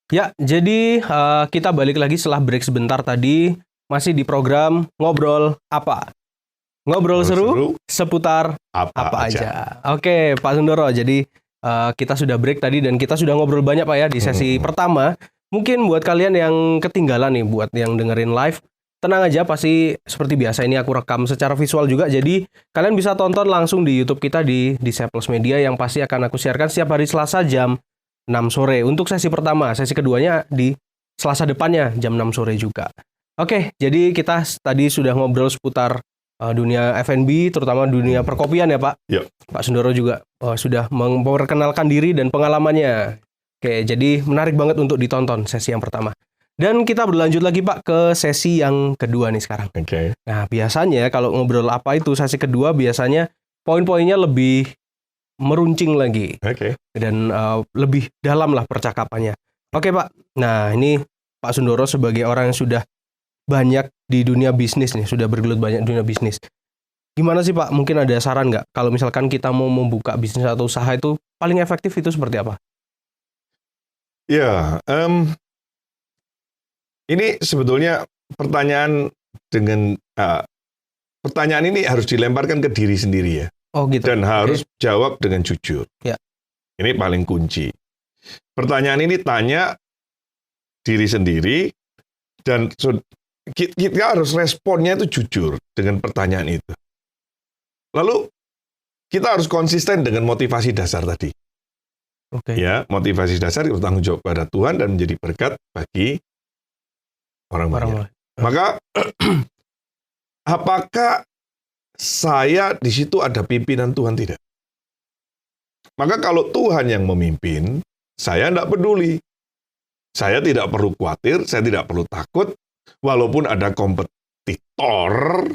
Ya, jadi kita balik lagi setelah break sebentar tadi, masih di program Ngobrol Apa? Ngobrol seru seputar apa aja. Oke, Pak Sundoro, jadi kita sudah break tadi dan kita sudah ngobrol banyak Pak ya di sesi pertama. Mungkin buat kalian yang ketinggalan nih, buat yang dengerin live, tenang aja, pasti seperti biasa ini aku rekam secara visual juga, jadi kalian bisa tonton langsung di YouTube kita di Disciples Media yang pasti akan aku siarkan setiap hari Selasa jam 6 sore untuk sesi pertama. Sesi keduanya di Selasa depannya jam 6 sore juga. Oke, jadi kita tadi sudah ngobrol seputar dunia F&B, terutama dunia perkopian ya Pak. Yep. Pak Sundoro juga sudah memperkenalkan diri dan pengalamannya. Oke, jadi menarik banget untuk ditonton sesi yang pertama. Dan kita berlanjut lagi Pak ke sesi yang kedua nih sekarang. Oke. Nah, biasanya kalau ngobrol apa itu sesi kedua biasanya poin-poinnya lebih meruncing lagi. Oke. Dan lebih dalam lah percakapannya. Oke Pak, nah ini Pak Sundoro sebagai orang yang sudah banyak di dunia bisnis nih, sudah bergelut banyak di dunia bisnis. Gimana sih Pak, mungkin ada saran nggak kalau misalkan kita mau membuka bisnis atau usaha itu paling efektif itu seperti apa? Ya, ini sebetulnya pertanyaan pertanyaan ini harus dilemparkan ke diri sendiri ya. Oh gitu. Dan harus jawab dengan jujur. Ya. Ini paling kunci. Pertanyaan ini tanya diri sendiri dan kita harus responnya itu jujur dengan pertanyaan itu. Lalu kita harus konsisten dengan motivasi dasar tadi. Oke. Ya, motivasi dasar bertanggung jawab pada Tuhan dan menjadi berkat bagi orang banyak. Maka apakah saya di situ ada pimpinan Tuhan? Tidak. Maka kalau Tuhan yang memimpin, saya tidak peduli. Saya tidak perlu khawatir, saya tidak perlu takut, walaupun ada kompetitor,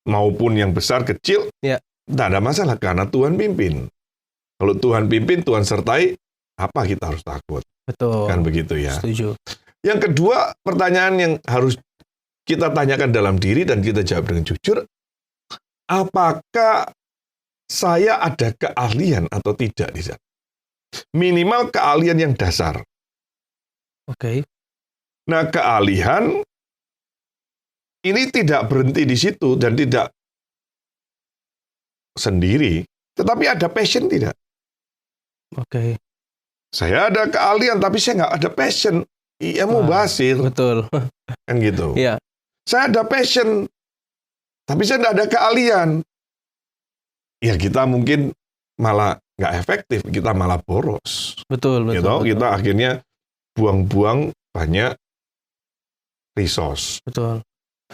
maupun yang besar, kecil, tidak ada masalah, karena Tuhan pimpin. Kalau Tuhan pimpin, Tuhan sertai, apa kita harus takut? Betul. Kan begitu ya. Setuju. Yang kedua, pertanyaan yang harus kita tanyakan dalam diri dan kita jawab dengan jujur, apakah saya ada keahlian atau tidak di sana? Minimal keahlian yang dasar. Oke. Nah, keahlian ini tidak berhenti di situ dan tidak sendiri, tetapi ada passion tidak? Oke. Saya ada keahlian tapi saya nggak ada passion. Iya, mau basir. Betul. Kan gitu. Iya. Saya ada passion, tapi saya nggak ada keahlian. Ya kita mungkin malah nggak efektif, kita malah boros. Betul. Gitu, betul. Kita akhirnya buang-buang banyak resource. Betul.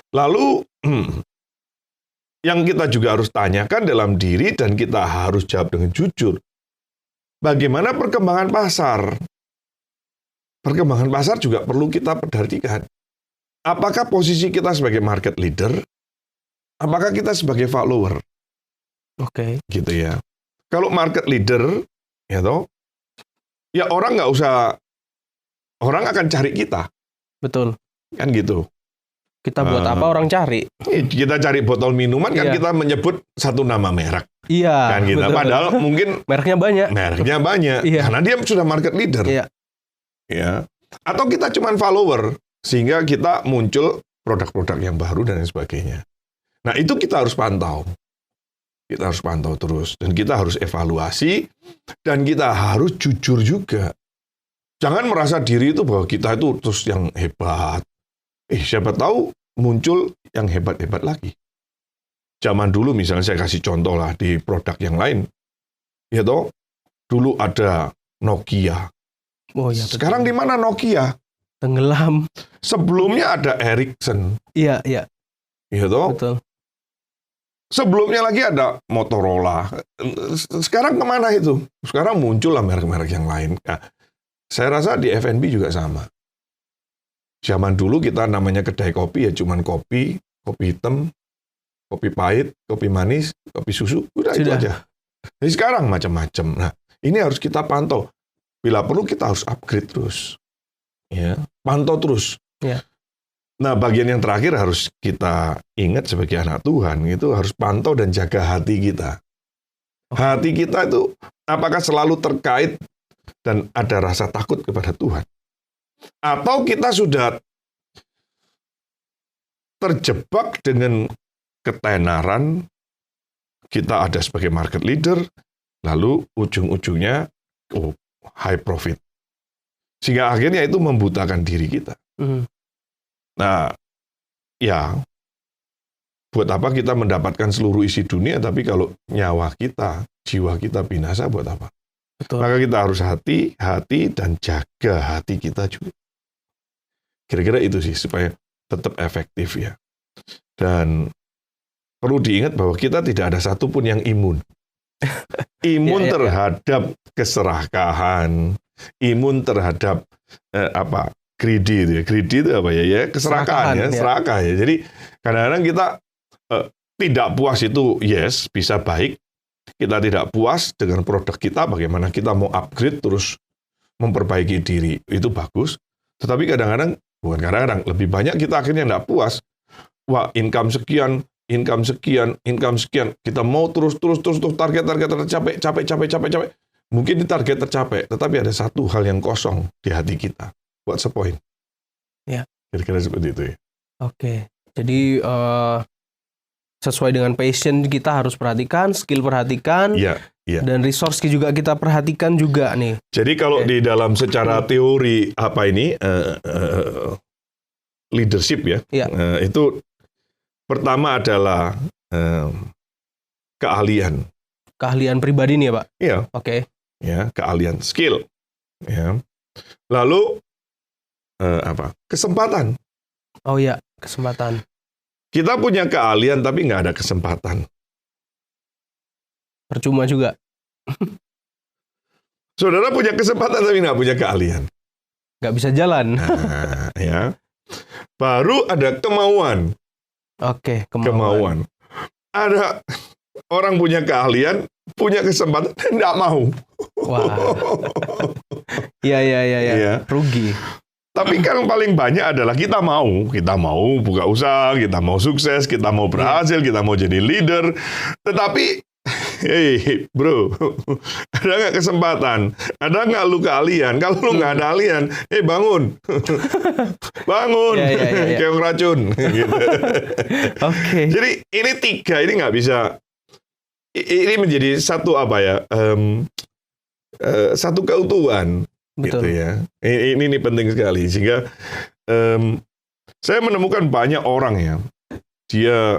Lalu yang kita juga harus tanyakan dalam diri dan kita harus jawab dengan jujur. Bagaimana perkembangan pasar? Perkembangan pasar juga perlu kita perhatikan. Apakah posisi kita sebagai market leader? Apakah kita sebagai follower? Oke. Gitu ya. Kalau market leader, ya orang nggak usah, orang akan cari kita. Betul. Kan gitu. Kita buat apa orang cari? Kita cari botol minuman kan kita menyebut satu nama merek. Iya. Kan kita. Padahal mungkin mereknya banyak. Karena dia sudah market leader. Iya. Ya. Atau kita cuma follower sehingga kita muncul produk-produk yang baru dan lain sebagainya. Nah, itu kita harus pantau. Kita harus pantau terus dan kita harus evaluasi dan kita harus jujur juga. Jangan merasa diri itu bahwa kita itu terus yang hebat. Siapa tahu muncul yang hebat-hebat lagi. Zaman dulu misalnya saya kasih contoh lah di produk yang lain. Ya toh, dulu ada Nokia. Oh, ya, sekarang di mana Nokia? Tenggelam. Sebelumnya ada Ericsson. Iya. Ya toh? Betul. Sebelumnya lagi ada Motorola. Sekarang kemana itu? Sekarang muncullah merek-merek yang lain. Nah, saya rasa di F&B juga sama. Zaman dulu kita namanya kedai kopi ya cuman kopi hitam, kopi pahit, kopi manis, kopi susu, udah itu aja. Jadi sekarang macam-macam. Nah, ini harus kita pantau. Bila perlu kita harus upgrade terus. Ya, pantau terus. Ya. Nah, bagian yang terakhir harus kita ingat sebagai anak Tuhan, itu harus pantau dan jaga hati kita. Hati kita itu apakah selalu terkait dan ada rasa takut kepada Tuhan? Atau kita sudah terjebak dengan ketenaran, kita ada sebagai market leader, lalu ujung-ujungnya high profit. Sehingga akhirnya itu membutakan diri kita. Nah, ya, buat apa kita mendapatkan seluruh isi dunia, tapi kalau nyawa kita, jiwa kita binasa, buat apa? Betul. Maka kita harus hati-hati dan jaga hati kita juga. Kira-kira itu sih, supaya tetap efektif ya. Dan perlu diingat bahwa kita tidak ada satupun yang imun. Imun terhadap keserakahan, imun terhadap greedy itu ya. Greedy itu apa ya? Keserakahan ya, serakah ya. Jadi kadang-kadang kita tidak puas itu yes, bisa baik. Kita tidak puas dengan produk kita, bagaimana kita mau upgrade terus memperbaiki diri, itu bagus. Tetapi kadang-kadang, bukan kadang-kadang, lebih banyak kita akhirnya tidak puas. Wah, income sekian, kita mau terus target tercapai. Mungkin di target tercapai, tetapi ada satu hal yang kosong di hati kita. What's the point? Ya. Kira-kira seperti itu ya. Oke. Jadi sesuai dengan passion kita harus perhatikan, skill perhatikan, dan resource juga kita perhatikan juga nih. Jadi kalau di dalam secara teori leadership ya, itu pertama adalah keahlian. Keahlian pribadi nih ya Pak? Iya. Oke. Ya, keahlian, skill. Ya. Lalu kesempatan. Oh iya, kesempatan. Kita punya keahlian tapi nggak ada kesempatan. Percuma juga. Saudara punya kesempatan tapi nggak punya keahlian. Nggak bisa jalan. Nah, ya. Baru ada kemauan. Oke, kemauan. Ada orang punya keahlian, punya kesempatan, dan nggak mau. Wah. Iya. Rugi. Tapi kan paling banyak adalah kita mau buka usaha, kita mau sukses, kita mau berhasil, kita mau jadi leader. Tetapi, hey bro, ada nggak kesempatan? Ada nggak lu keahlian? Kalau lu nggak ada keahlian, bangun, bangun, kayak racun. Gitu. Oke. Jadi ini tiga, ini nggak bisa. Ini menjadi satu satu keutuhan. Betul. Gitu ya. Ini penting sekali sehingga saya menemukan banyak orang ya, dia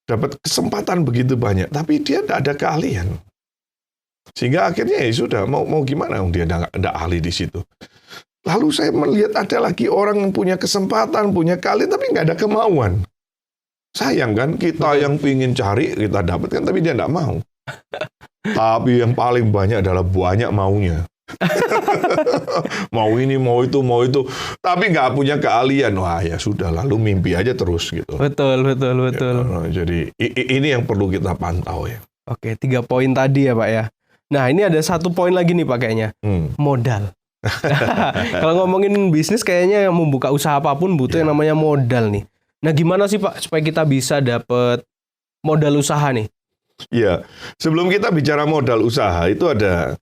dapat kesempatan begitu banyak, tapi dia tidak ada keahlian, sehingga akhirnya ya sudah mau gimana, dia tidak ahli di situ. Lalu saya melihat ada lagi orang yang punya kesempatan, punya keahlian, tapi nggak ada kemauan. Sayang kan, kita yang pingin cari kita dapatkan, tapi dia tidak mau. Tapi yang paling banyak adalah banyak maunya. Mau ini, mau itu, tapi nggak punya keahlian. Wah ya sudah, lalu mimpi aja terus gitu. Betul. Ya, jadi ini yang perlu kita pantau ya. Oke, 3 poin tadi ya Pak ya. Nah ini ada 1 poin lagi nih Pak kayaknya. Modal. Kalau ngomongin bisnis kayaknya membuka usaha apapun butuh yang namanya modal nih. Nah gimana sih Pak supaya kita bisa dapat modal usaha nih? Iya, sebelum kita bicara modal usaha itu ada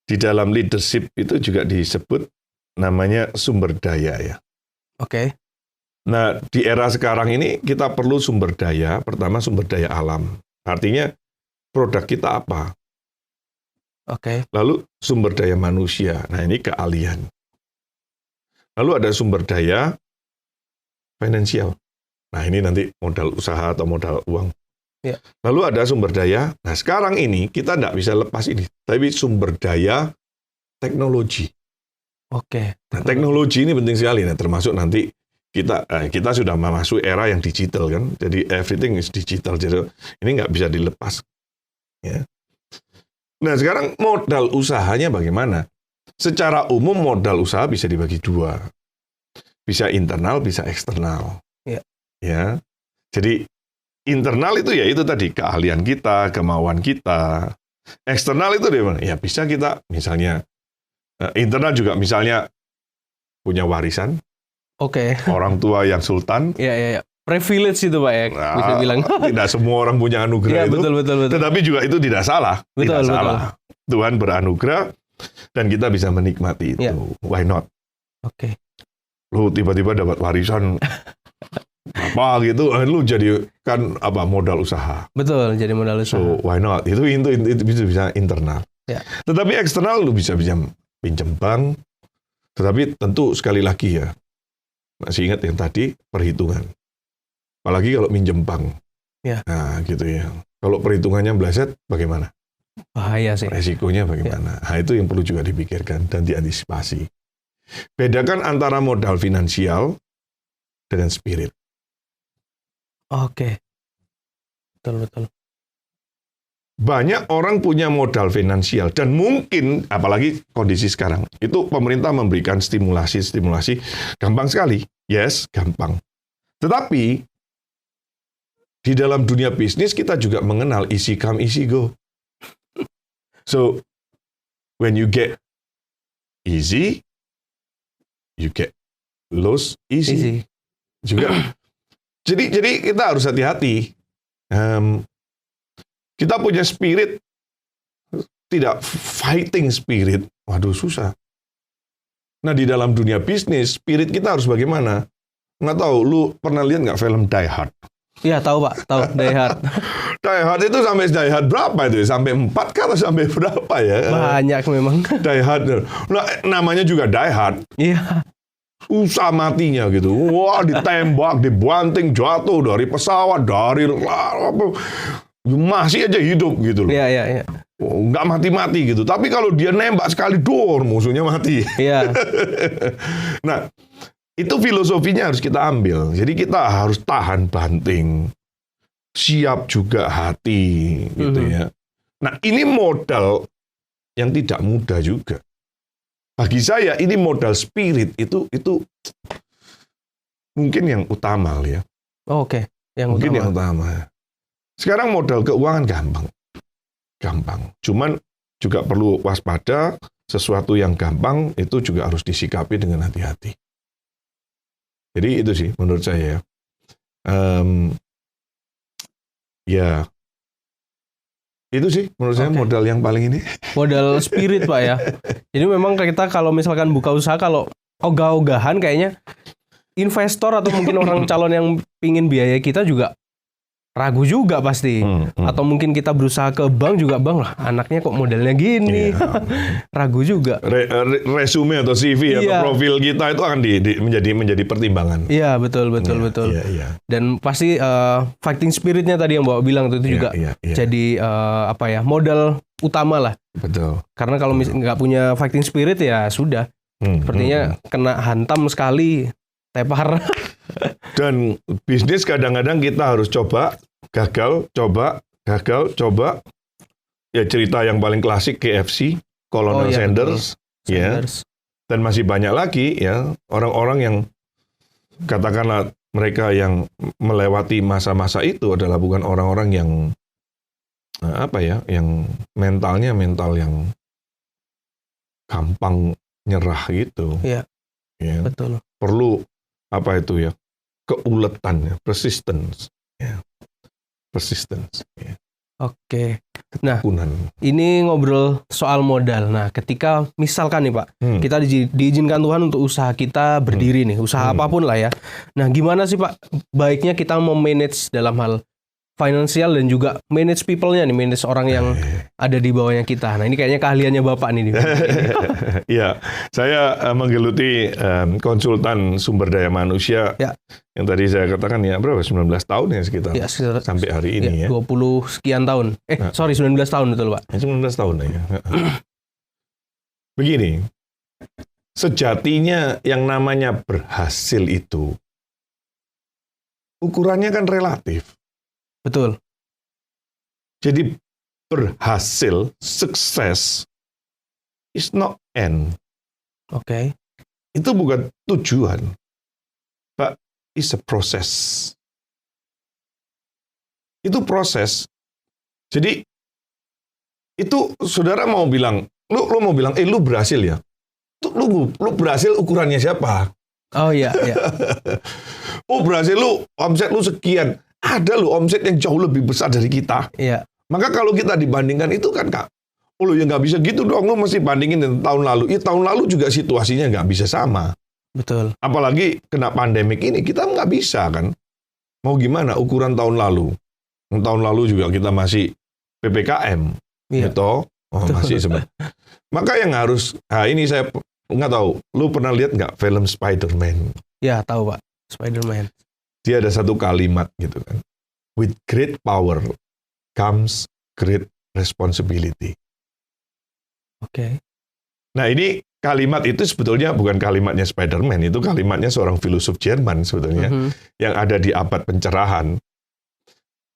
di dalam leadership itu juga disebut namanya sumber daya ya. Oke. Nah, di era sekarang ini kita perlu sumber daya. Pertama sumber daya alam. Artinya produk kita apa? Oke. Lalu sumber daya manusia. Nah, ini keahlian. Lalu ada sumber daya finansial. Nah, ini nanti modal usaha atau modal uang. Ya. Lalu ada sumber daya. Nah, sekarang ini kita tidak bisa lepas ini. Tapi sumber daya teknologi. Oke. Nah, teknologi ini penting sekali. Nah, termasuk nanti kita sudah memasuki era yang digital kan. Jadi everything is digital. Jadi ini nggak bisa dilepas. Ya. Nah, sekarang modal usahanya bagaimana? Secara umum modal usaha bisa dibagi 2. Bisa internal, bisa eksternal. Ya. Jadi internal itu ya itu tadi keahlian kita, kemauan kita. Eksternal itu ya bisa kita misalnya internal juga misalnya punya warisan. Oke. Orang tua yang sultan. Iya. Privilege itu Pak ya, bisa bilang. Tidak semua orang punya anugerah itu. Betul. Tetapi juga itu tidak salah. Betul. Salah. Tuhan beranugerah dan kita bisa menikmati itu. Ya. Why not? Oke. Lu tiba-tiba dapat warisan apa gitu, lu jadi kan modal usaha. Betul, jadi modal usaha. So why not? Itu bisa internal. Ya. Tetapi eksternal lu bisa pinjam bank. Tetapi tentu sekali lagi ya, masih ingat yang tadi perhitungan. Apalagi kalau minjem bank. Ya. Nah gitu ya. Kalau perhitungannya meleset, bagaimana? Bahaya sih. Resikonya bagaimana? Nah itu yang perlu juga dipikirkan dan diantisipasi. Bedakan antara modal finansial dengan spirit. Oke. Betul. Banyak orang punya modal finansial dan mungkin, apalagi kondisi sekarang, itu pemerintah memberikan stimulasi gampang sekali. Yes, gampang. Tetapi di dalam dunia bisnis kita juga mengenal easy come, easy go. So, when you get easy, you get lose easy. Juga. Jadi kita harus hati-hati. Kita punya spirit, tidak fighting spirit. Waduh, susah. Nah, di dalam dunia bisnis, spirit kita harus bagaimana? Nggak tahu, lu pernah lihat nggak film Die Hard? Iya, tahu Pak, tahu Die Hard. Die Hard itu sampai Die Hard berapa itu? Sampai 4 atau sampai berapa ya? Banyak memang. Die Hard. Nah, namanya juga Die Hard. Iya. Susah matinya gitu. Wah, ditembak, dibanting, jatuh dari pesawat, dari masih aja hidup gitu loh. Iya. Nggak mati-mati gitu. Tapi kalau dia nembak sekali dor, musuhnya mati. Iya. Nah, itu filosofinya harus kita ambil. Jadi kita harus tahan banting. Siap juga hati gitu ya. Nah, ini modal yang tidak mudah juga. Bagi saya ini modal spirit itu mungkin yang utama ya. Oke, yang utama. Sekarang modal keuangan gampang. Cuman juga perlu waspada, sesuatu yang gampang itu juga harus disikapi dengan hati-hati. Jadi itu sih menurut saya. Ya. Itu sih menurut saya modal yang paling ini. Modal spirit Pak ya. Jadi memang kita kalau misalkan buka usaha, kalau ogah-ogahan kayaknya investor atau mungkin orang calon yang pingin biaya kita juga ragu juga pasti. Atau mungkin kita berusaha ke bank juga, bang lah anaknya kok modelnya gini. Ragu juga. Resume atau CV atau profil kita itu akan menjadi pertimbangan. Iya, betul. Iya. Dan pasti fighting spiritnya tadi yang Bapak bilang itu juga jadi modal utama lah. Betul. Karena kalau nggak punya fighting spirit ya sudah. Sepertinya kena hantam sekali, tepar. Dan bisnis kadang-kadang kita harus coba, gagal, coba. Ya cerita yang paling klasik KFC, Colonel Sanders. Ya. Dan masih banyak lagi ya orang-orang yang katakanlah mereka yang melewati masa-masa itu adalah bukan orang-orang yang yang mentalnya yang gampang nyerah gitu. Iya. Ya. Betul. Perlu keuletan, persistence. Ya. Persistence. Ya. Oke. Nah, ini ngobrol soal modal. Nah, ketika misalkan nih Pak, kita diizinkan Tuhan untuk usaha kita berdiri nih, usaha apapun lah ya. Nah, gimana sih Pak baiknya kita memanage dalam hal finansial dan juga manage people-nya nih, manage orang yang ada di bawahnya kita. Nah, ini kayaknya keahliannya Bapak nih. Iya, saya menggeluti konsultan sumber daya manusia yang tadi saya katakan ya berapa? 19 tahun ya sekitar sampai hari ini ya. 20 sekian tahun. 19 tahun betul Pak. 19 tahun ya. Begini, sejatinya yang namanya berhasil itu ukurannya kan relatif. Betul. Jadi berhasil, sukses is not end. Oke. Itu bukan tujuan, but is a process. Itu proses. Jadi itu saudara mau bilang, lu mau bilang, lu berhasil ya? Lu berhasil ukurannya siapa? Oh iya. Oh berhasil lu, omset lu sekian. Ada loh omset yang jauh lebih besar dari kita. Iya. Maka kalau kita dibandingkan itu kan Kak, ya nggak bisa gitu dong, lu mesti bandingin dengan tahun lalu. Tahun lalu juga situasinya nggak bisa sama. Betul. Apalagi kena pandemik ini, kita nggak bisa kan. Mau gimana ukuran tahun lalu. Tahun lalu juga kita masih PPKM. Iya. Gitu. Oh, masih sebenarnya. Maka yang harus, ini saya nggak tahu, lu pernah lihat nggak film Spider-Man? Ya, tahu Pak, Spider-Man. Dia ada satu kalimat gitu kan. With great power comes great responsibility. Oke. Nah ini kalimat itu sebetulnya bukan kalimatnya Spider-Man, itu kalimatnya seorang filosof Jerman sebetulnya, yang ada di abad pencerahan.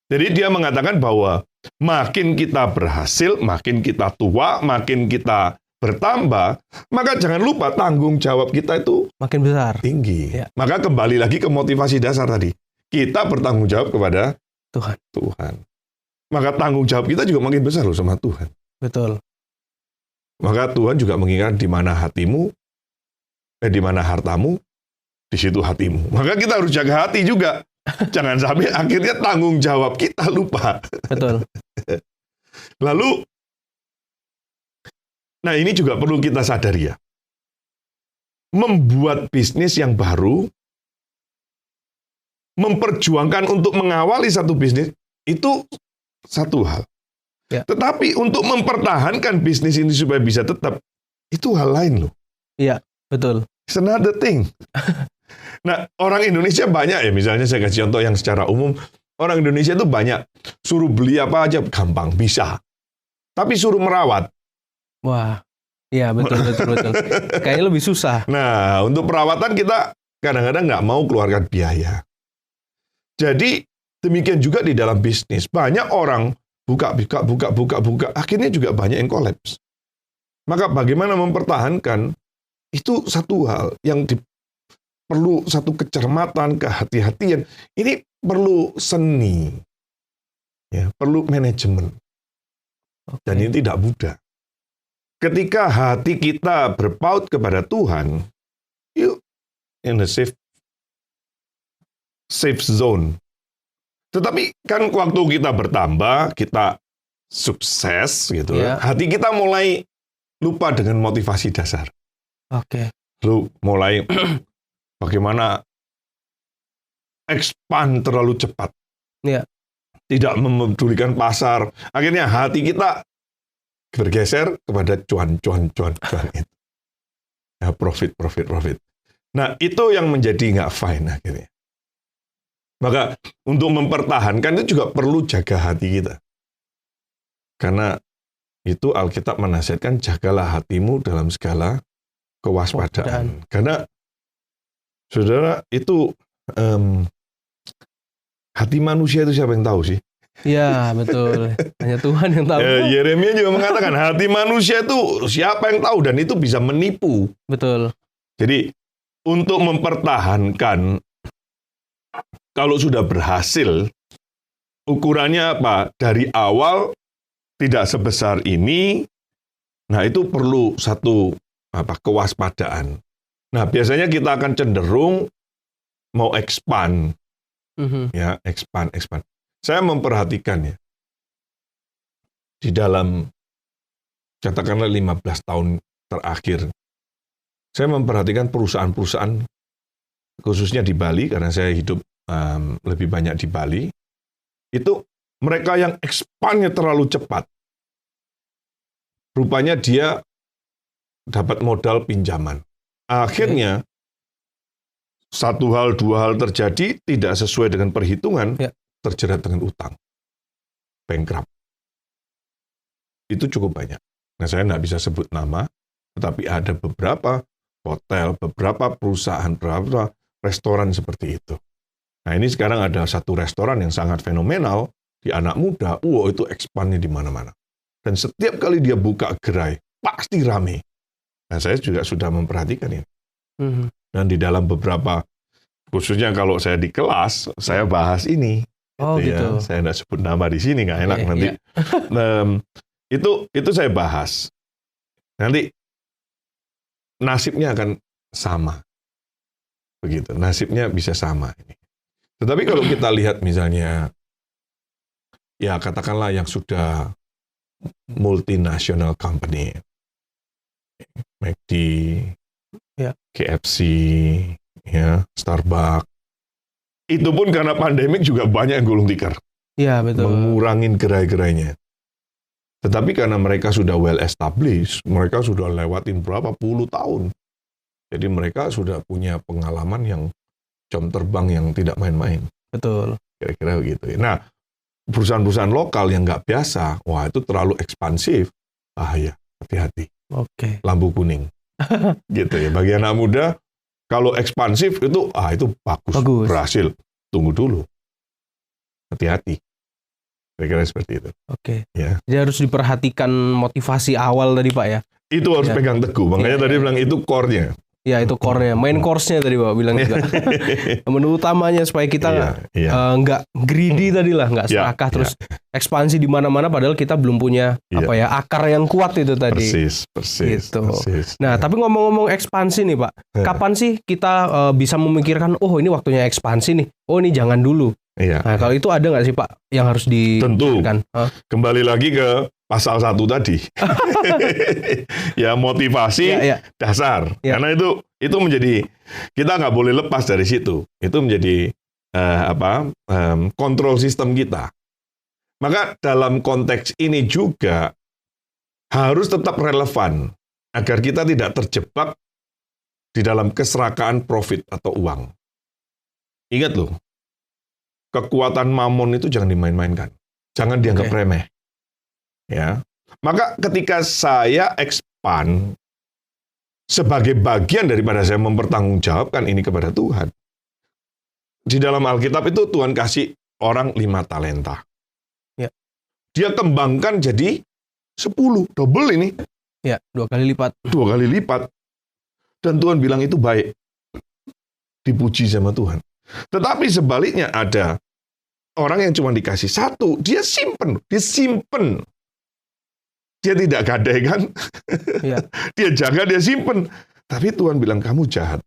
Jadi dia mengatakan bahwa makin kita berhasil, makin kita tua, makin kita bertambah, maka jangan lupa tanggung jawab kita itu makin besar, tinggi. Ya. Maka kembali lagi ke motivasi dasar tadi. Kita bertanggung jawab kepada Tuhan. Maka tanggung jawab kita juga makin besar loh sama Tuhan. Betul. Maka Tuhan juga mengingat di mana hatimu, di mana hartamu, di situ hatimu. Maka kita harus jaga hati juga. Jangan sampai akhirnya tanggung jawab kita lupa. Betul. Lalu, nah ini juga perlu kita sadari ya. Membuat bisnis yang baru, memperjuangkan untuk mengawali satu bisnis, itu satu hal. Ya. Tetapi untuk mempertahankan bisnis ini supaya bisa tetap, itu hal lain loh. Iya, betul. It's another thing. Nah, orang Indonesia banyak ya, misalnya saya kasih contoh yang secara umum, orang Indonesia itu banyak, suruh beli apa aja gampang, bisa. Tapi suruh merawat. Wah, iya betul. Kayaknya lebih susah. Nah, untuk perawatan kita kadang-kadang nggak mau keluarkan biaya. Jadi, demikian juga di dalam bisnis. Banyak orang buka, akhirnya juga banyak yang kolaps. Maka bagaimana mempertahankan, itu satu hal yang perlu satu kecermatan, kehati-hatian. Ini perlu seni, ya, perlu manajemen. Dan ini tidak mudah. Ketika hati kita berpaut kepada Tuhan, yuk in the safe zone. Tetapi kan waktu kita bertambah, kita sukses gitu, hati kita mulai lupa dengan motivasi dasar. Oke. Lu mulai bagaimana expand terlalu cepat. Ya. Tidak memedulikan pasar. Akhirnya hati kita bergeser kepada cuan itu. Ya, profit. Nah, itu yang menjadi nggak fine akhirnya. Maka untuk mempertahankan itu juga perlu jaga hati kita. Karena itu Alkitab menasihatkan, jagalah hatimu dalam segala kewaspadaan. Karena saudara, itu hati manusia itu siapa yang tahu sih? Iya, betul. Hanya Tuhan yang tahu. Yeremia juga mengatakan, hati manusia itu siapa yang tahu, dan itu bisa menipu. Betul. Jadi, untuk mempertahankan, kalau sudah berhasil, ukurannya apa? Dari awal tidak sebesar ini, nah itu perlu satu kewaspadaan. Nah, biasanya kita akan cenderung mau expand. Ya, expand. Saya memperhatikan ya, di dalam katakanlah 15 tahun terakhir, saya memperhatikan perusahaan-perusahaan, khususnya di Bali, karena saya hidup lebih banyak di Bali, itu mereka yang expand-nya terlalu cepat. Rupanya dia dapat modal pinjaman. Akhirnya, satu hal, dua hal terjadi, tidak sesuai dengan perhitungan, terjerat dengan utang. Bankrupt. Itu cukup banyak. Nah, saya nggak bisa sebut nama, tetapi ada beberapa hotel, beberapa perusahaan, beberapa restoran seperti itu. Nah, ini sekarang ada satu restoran yang sangat fenomenal, di anak muda, itu expand-nya di mana-mana. Dan setiap kali dia buka gerai, pasti rame. Nah, saya juga sudah memperhatikan ini. Dan di dalam beberapa, khususnya kalau saya di kelas, saya bahas ini. Gitu. Ya. Saya nggak sebut nama di sini, nggak enak nanti. Itu saya bahas. Nanti nasibnya akan sama. Begitu, nasibnya bisa sama. Tetapi kalau kita lihat misalnya, ya katakanlah yang sudah multinational company, McD, Ya. KFC, ya, Starbucks. Itu pun karena pandemik juga banyak yang gulung tikar. Iya, betul. Mengurangin gerai-gerainya. Tetapi karena mereka sudah well established, mereka sudah lewatin berapa puluh tahun. Jadi mereka sudah punya pengalaman yang jam terbang yang tidak main-main. Betul. Kira-kira begitu. Nah, perusahaan-perusahaan lokal yang nggak biasa, wah itu terlalu ekspansif, bahaya, hati-hati. Oke. Lampu kuning. Gitu ya. Bagi anak muda, kalau ekspansif itu bagus. Berhasil. Tunggu dulu. Hati-hati. Kira-kira seperti itu. Oke. Ya. Jadi harus diperhatikan motivasi awal tadi Pak ya. Itu harus pegang teguh. Makanya tadi bilang itu core-nya. Ya itu core-nya. Main course-nya tadi Pak bilang juga. Menu utamanya supaya kita nggak greedy tadi lah, nggak serakah terus ekspansi di mana-mana padahal kita belum punya akar yang kuat itu tadi. Persis. Gitu. Nah, tapi ngomong-ngomong ekspansi nih Pak, kapan sih kita bisa memikirkan, oh ini waktunya ekspansi nih, oh ini jangan dulu. Nah, kalau itu ada nggak sih Pak yang harus dipikirkan? Tentu. Kembali lagi ke pasal 1 tadi. Ya motivasi dasar. Karena itu menjadi, kita nggak boleh lepas dari situ. Itu menjadi kontrol sistem kita. Maka dalam konteks ini juga harus tetap relevan agar kita tidak terjebak di dalam keserakaan profit atau uang. Ingat loh, kekuatan mamon itu jangan dimain-mainkan. Jangan dianggap remeh. Ya. Maka ketika saya expand sebagai bagian daripada saya mempertanggungjawabkan ini kepada Tuhan. Di dalam Alkitab itu Tuhan kasih orang 5 talenta. Ya. Dia kembangkan jadi 10, double ini. Ya, 2 kali lipat. 2 kali lipat. Dan Tuhan bilang itu baik. Dipuji sama Tuhan. Tetapi sebaliknya ada orang yang cuma dikasih 1, dia simpen. Dia tidak gadaikan. Ya. Dia jaga, dia simpen. Tapi Tuhan bilang kamu jahat.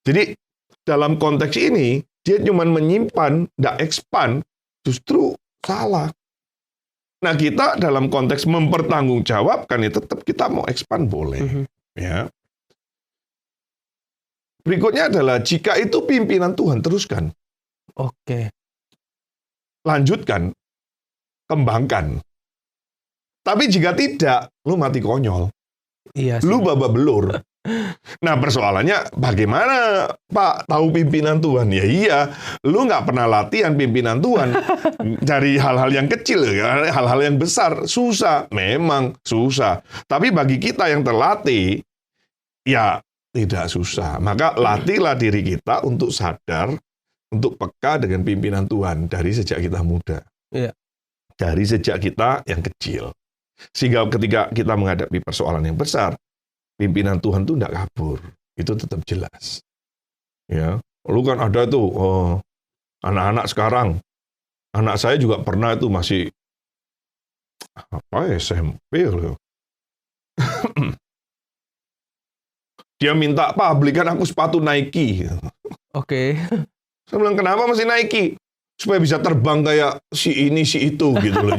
Jadi dalam konteks ini dia cuma menyimpan, tidak expand, justru salah. Nah kita dalam konteks mempertanggungjawabkan ya tetap kita mau expand boleh. Ya. Berikutnya adalah jika itu pimpinan Tuhan, teruskan. Oke. Lanjutkan. Kembangkan. Tapi jika tidak, lu mati konyol. Iya sih. Lu babak belur. Nah persoalannya bagaimana Pak tahu pimpinan Tuhan? Ya iya, lu nggak pernah latihan pimpinan Tuhan. Dari hal-hal yang kecil, hal-hal yang besar, susah. Memang susah. Tapi bagi kita yang terlatih, ya tidak susah. Maka latihlah diri kita untuk sadar, untuk peka dengan pimpinan Tuhan dari sejak kita muda. Iya. Dari sejak kita yang kecil. Sehingga ketika kita menghadapi persoalan yang besar, pimpinan Tuhan itu tidak kabur. Itu tetap jelas. Ya, lu kan ada tuh anak-anak sekarang. Anak saya juga pernah itu masih SMP loh. Dia minta, Pak belikan aku sepatu Nike. Oke. Saya bilang kenapa masih Nike? Supaya bisa terbang kayak si ini, si itu gitu loh.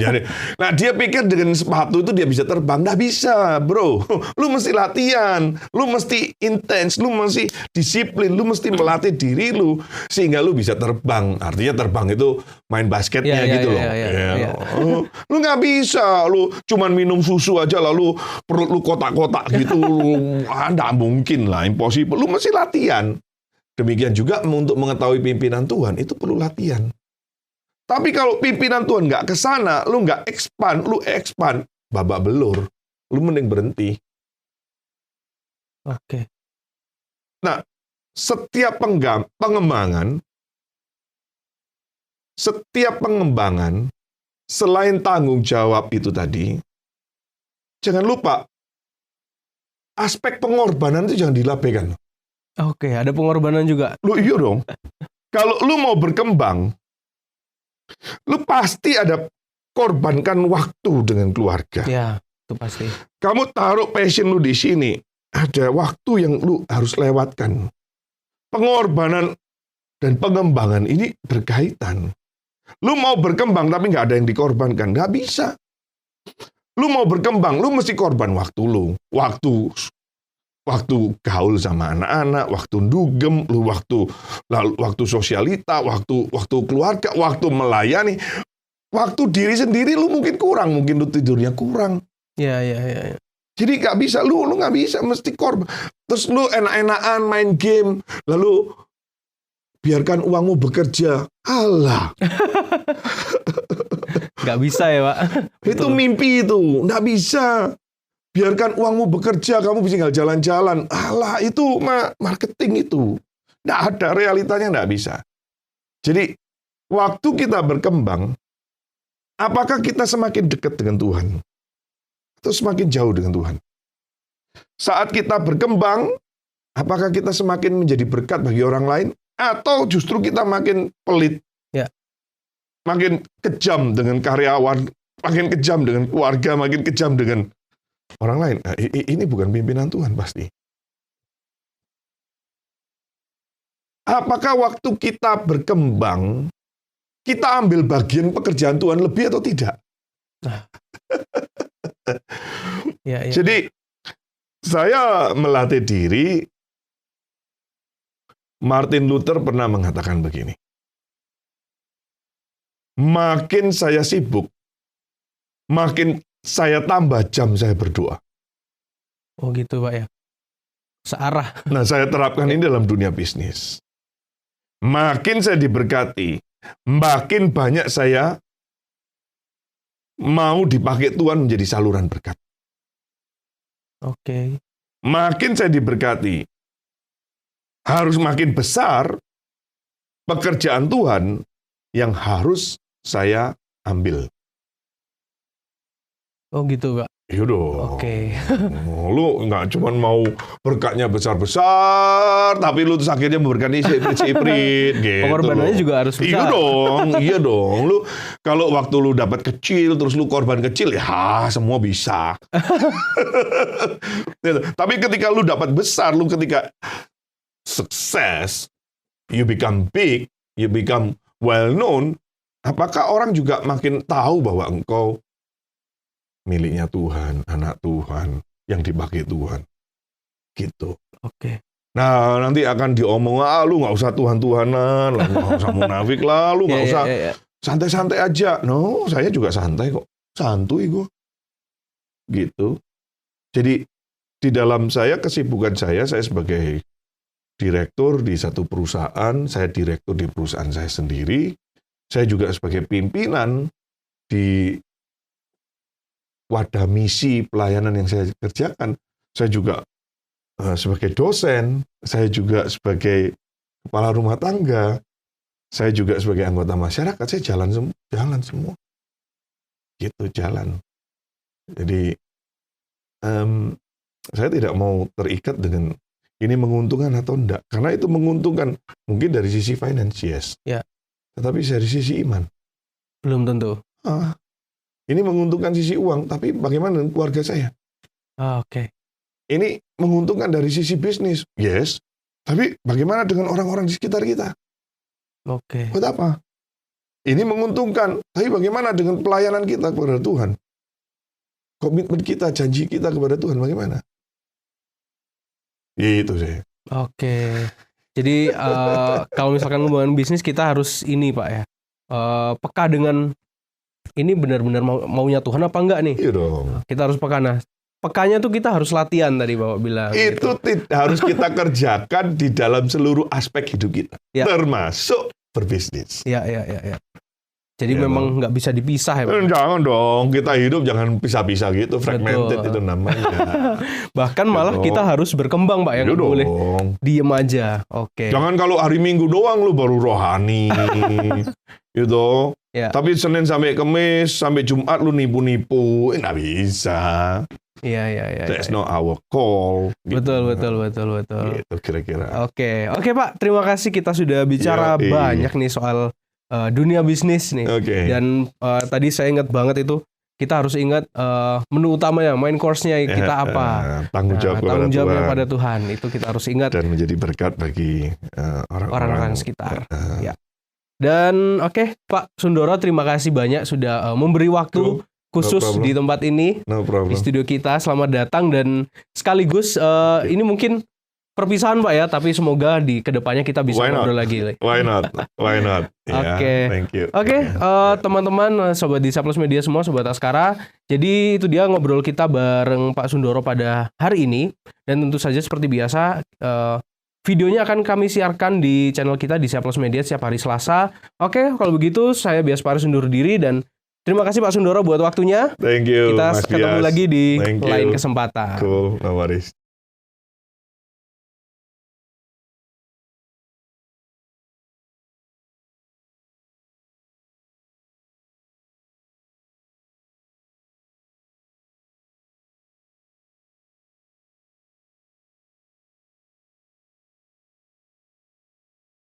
Nah dia pikir dengan sepatu itu dia bisa terbang. Nggak bisa bro. Lu mesti latihan. Lu mesti intens. Lu mesti disiplin. Lu mesti melatih diri lu. Sehingga lu bisa terbang. Artinya terbang itu main basketnya gitu loh. Lu nggak bisa. Lu cuman minum susu aja lalu perut lu kotak-kotak gitu. Nggak mungkin lah. Impossible. Lu mesti latihan. Demikian juga untuk mengetahui pimpinan Tuhan. Itu perlu latihan. Tapi kalau pimpinan Tuhan nggak ke sana, lu nggak expand, babak belur. Lu mending berhenti. Oke. Nah, setiap pengembangan, selain tanggung jawab itu tadi, jangan lupa, aspek pengorbanan itu jangan dilabaikan. Oke, ada pengorbanan juga. Lu iya dong. Kalau lu mau berkembang, lu pasti ada korbankan waktu dengan keluarga. Ya, itu pasti. Kamu taruh passion lu di sini, ada waktu yang lu harus lewatkan. Pengorbanan dan pengembangan ini berkaitan. Lu mau berkembang tapi nggak ada yang dikorbankan, nggak bisa. Lu mau berkembang, lu mesti korban waktu lu. Waktu waktu gaul sama anak-anak, waktu dugem, lu waktu sosialita, waktu keluarga, waktu melayani, waktu diri sendiri lu mungkin kurang, mungkin lu tidurnya kurang. Iya. Jadi nggak bisa, lu nggak bisa, mesti korban. Terus lu enak-enakan main game, lalu biarkan uangmu bekerja. Alah. Nggak bisa ya, Pak. Itu mimpi itu, nggak bisa. Biarkan uangmu bekerja, kamu bisa tinggal jalan-jalan. Alah, itu marketing itu. Nggak ada, realitanya nggak bisa. Jadi, waktu kita berkembang, apakah kita semakin dekat dengan Tuhan? Atau semakin jauh dengan Tuhan? Saat kita berkembang, apakah kita semakin menjadi berkat bagi orang lain? Atau justru kita makin pelit? Ya. Makin kejam dengan karyawan, makin kejam dengan keluarga, makin kejam dengan orang lain. Nah, ini bukan pimpinan Tuhan pasti. Apakah waktu kita berkembang, kita ambil bagian pekerjaan Tuhan lebih atau tidak? Ya. Jadi, saya melatih diri, Martin Luther pernah mengatakan begini, makin saya sibuk, makin saya tambah jam saya berdoa. Oh gitu, Pak ya. Searah. Nah, saya terapkan ini dalam dunia bisnis. Makin saya diberkati, makin banyak saya mau dipakai Tuhan menjadi saluran berkat. Oke. Makin saya diberkati, harus makin besar pekerjaan Tuhan yang harus saya ambil. Oh gitu, Pak. Iya dong. Oke. Lu nggak cuma mau berkatnya besar-besar, tapi lu terus akhirnya memberikan iprit-iprit gitu. Pengorbanannya juga harus besar. Iya dong. Lu kalau waktu lu dapat kecil, terus lu korban kecil, ya semua bisa. Tapi ketika lu dapat besar, lu ketika sukses, you become big, you become well known, apakah orang juga makin tahu bahwa engkau miliknya Tuhan, anak Tuhan, yang dipakai Tuhan. Gitu. Oke. Nah, nanti akan diomong, lu nggak usah Tuhan-Tuhanan, lu nggak usah munafik lah, lu nggak usah santai-santai aja. No, saya juga santai kok. Santuy gue. Gitu. Jadi, di dalam kesibukan saya sebagai direktur di satu perusahaan, saya direktur di perusahaan saya sendiri, saya juga sebagai pimpinan di wadah misi pelayanan yang saya kerjakan. Saya juga sebagai dosen, saya juga sebagai kepala rumah tangga, saya juga sebagai anggota masyarakat, saya jalan semua. Gitu, jalan. Jadi, saya tidak mau terikat dengan ini menguntungkan atau enggak. Karena itu menguntungkan, mungkin dari sisi finance, yes. Ya. Tetapi dari sisi iman. Belum tentu. Ini menguntungkan sisi uang, tapi bagaimana dengan keluarga saya? Oke. Ini menguntungkan dari sisi bisnis, yes. Tapi bagaimana dengan orang-orang di sekitar kita? Oke. Buat apa? Ini menguntungkan, tapi bagaimana dengan pelayanan kita kepada Tuhan? Komitmen kita, janji kita kepada Tuhan, bagaimana? Itu sih. Oke. Jadi kalau misalkan ngomongin bisnis, kita harus ini, Pak ya. Peka dengan ini benar-benar maunya Tuhan apa enggak nih? Iya dong. Kita harus peka. Nah, pekanya tuh kita harus latihan tadi Bapak bilang. Itu gitu. Harus kita kerjakan di dalam seluruh aspek hidup kita. Ya. Termasuk berbisnis. Iya. Jadi ya, memang nggak bisa dipisah ya Pak? Jangan dong, kita hidup jangan pisah-pisah gitu, fragmented. Betul. Itu namanya. Bahkan malah kita harus berkembang Pak ya, nggak boleh diem aja. Oke. Jangan kalau hari Minggu doang lu baru rohani. Gitu. Ya. Tapi Senin sampai Kamis, sampai Jumat lu nipu-nipu, nggak bisa. Iya. That's not our call. Gitu. Betul. Gitu kira-kira. Oke Pak, terima kasih kita sudah bicara banyak nih soal dunia bisnis nih. Okay. Dan tadi saya ingat banget itu, kita harus ingat menu utamanya, main course-nya kita apa. Tanggung jawabnya pada Tuhan. Itu kita harus ingat. Dan menjadi berkat bagi orang-orang sekitar. Ya. Dan Pak Sundoro, terima kasih banyak sudah memberi waktu khusus di tempat ini, di studio kita. Selamat datang dan sekaligus ini mungkin perpisahan Pak ya, tapi semoga di kedepannya kita bisa ngobrol lagi. Why not? Oke. Thank you. Oke, teman-teman, sobat Disciples Media semua, sobat Askara. Jadi itu dia ngobrol kita bareng Pak Sundoro pada hari ini. Dan tentu saja seperti biasa, videonya akan kami siarkan di channel kita Disciples Media setiap hari Selasa. Oke, kalau begitu saya Bias Paris undur diri dan terima kasih Pak Sundoro buat waktunya. Thank you. Kita ketemu lagi di lain kesempatan. Cool, no worries.